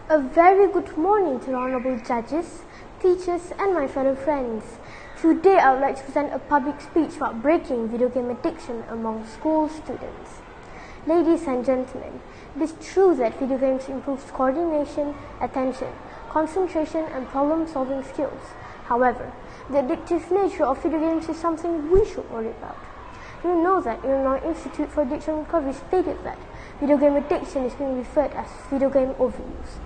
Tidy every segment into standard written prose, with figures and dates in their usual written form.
A very good morning to honorable judges, teachers and my fellow friends. Today I would like to present a public speech about breaking video game addiction among school students. Ladies and gentlemen, it is true that video games improve coordination, attention, concentration and problem-solving skills. However, the addictive nature of video games is something we should worry about. Do you know that Illinois Institute for Addiction Recovery stated that video game addiction is being referred as video game overuse?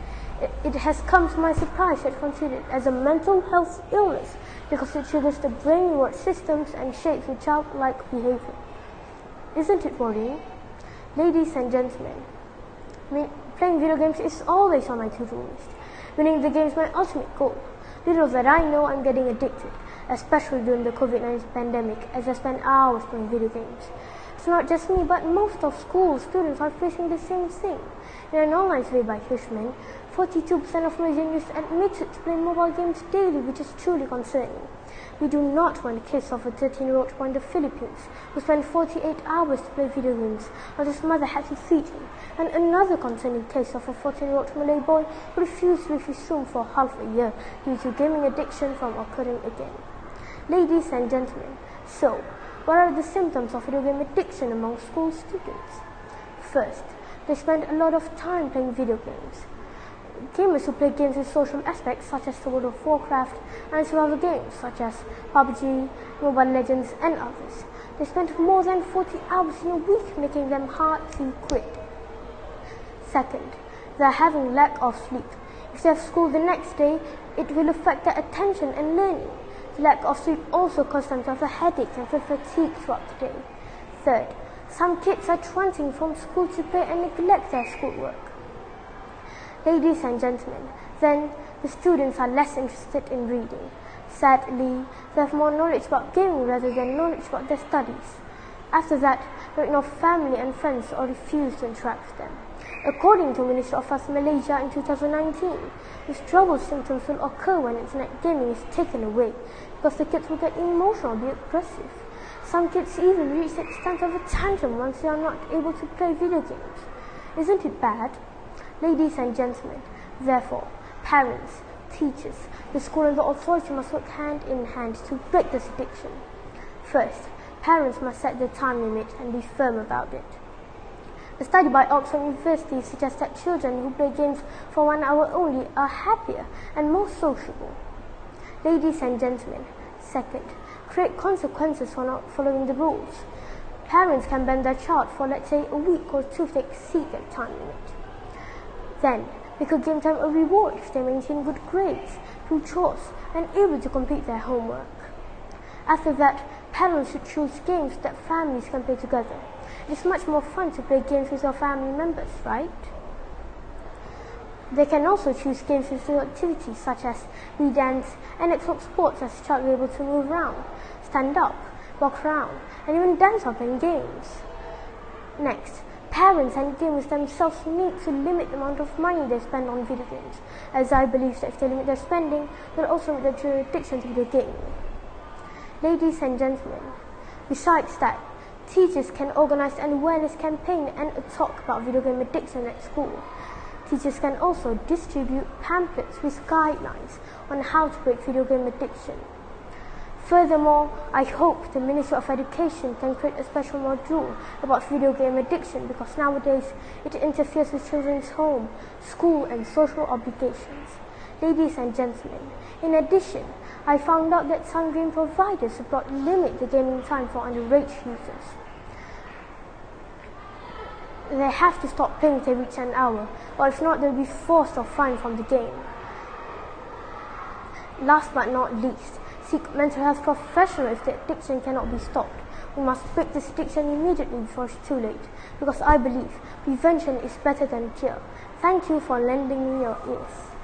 It has come to my surprise that considered as a mental health illness because it triggers the brain reward systems and shapes the childlike behavior. Isn't it worrying? Ladies and gentlemen, playing video games is always on my to-do list. Winning the game is my ultimate goal. Little that I know I'm getting addicted, especially during the COVID-19 pandemic, as I spend hours playing video games. It's not just me, but most of school students are facing the same thing. In an online survey by Hirschman, 42% of Malaysians admitted to playing mobile games daily, which is truly concerning. We do not want the case of a 13-year-old boy in the Philippines who spent 48 hours to play video games while his mother had to feed him, and another concerning case of a 14-year-old Malay boy who refused to leave his room for half a year due to gaming addiction from occurring again. Ladies and gentlemen, so what are the symptoms of video game addiction among school students? First, they spend a lot of time playing video games. Gamers who play games with social aspects such as World of Warcraft and survival games such as PUBG, Mobile Legends and others. They spend more than 40 hours in a week, making them hard to quit. Second, they are having lack of sleep. If they have school the next day, it will affect their attention and learning. The lack of sleep also causes them to have a headache and feel fatigued throughout the day. Third, some kids are truanting from school to play and neglect their schoolwork. Ladies and gentlemen, then the students are less interested in reading. Sadly, they have more knowledge about gaming rather than knowledge about their studies. After that, they ignore family and friends or refuse to interact with them. According to Ministry of Health Malaysia in 2019, withdrawal symptoms will occur when internet gaming is taken away because the kids will get emotional or be aggressive. Some kids even reach the extent of a tantrum once they are not able to play video games. Isn't it bad? Ladies and gentlemen, therefore, parents, teachers, the school and the authority must work hand in hand to break this addiction. First, parents must set the time limit and be firm about it. A study by Oxford University suggests that children who play games for 1 hour only are happier and more sociable. Ladies and gentlemen, second, create consequences for not following the rules. Parents can ban their child for, let's say, a week or two if they exceed their time limit. Then, make a game time a reward if they maintain good grades, do chores, and able to complete their homework. After that, parents should choose games that families can play together. It's much more fun to play games with your family members, right? They can also choose games with physical activities such as dance and exotic sports as the child will be able to move around, stand up, walk around, and even dance while playing games. Next, parents and gamers themselves need to limit the amount of money they spend on video games, as I believe that if they limit their spending, they'll also limit their addiction to video gaming. Ladies and gentlemen, besides that, teachers can organize an awareness campaign and a talk about video game addiction at school. Teachers can also distribute pamphlets with guidelines on how to break video game addiction. Furthermore, I hope the Ministry of Education can create a special module about video game addiction because nowadays it interferes with children's home, school and social obligations. Ladies and gentlemen, in addition, I found out that some game providers abroad limit the gaming time for underage users. They have to stop playing if they reach an hour, or if not, they'll be forced or fined from the game. Last but not least, seek mental health professionals if the addiction cannot be stopped. We must break this addiction immediately before it's too late, because I believe prevention is better than cure. Thank you for lending me your ears.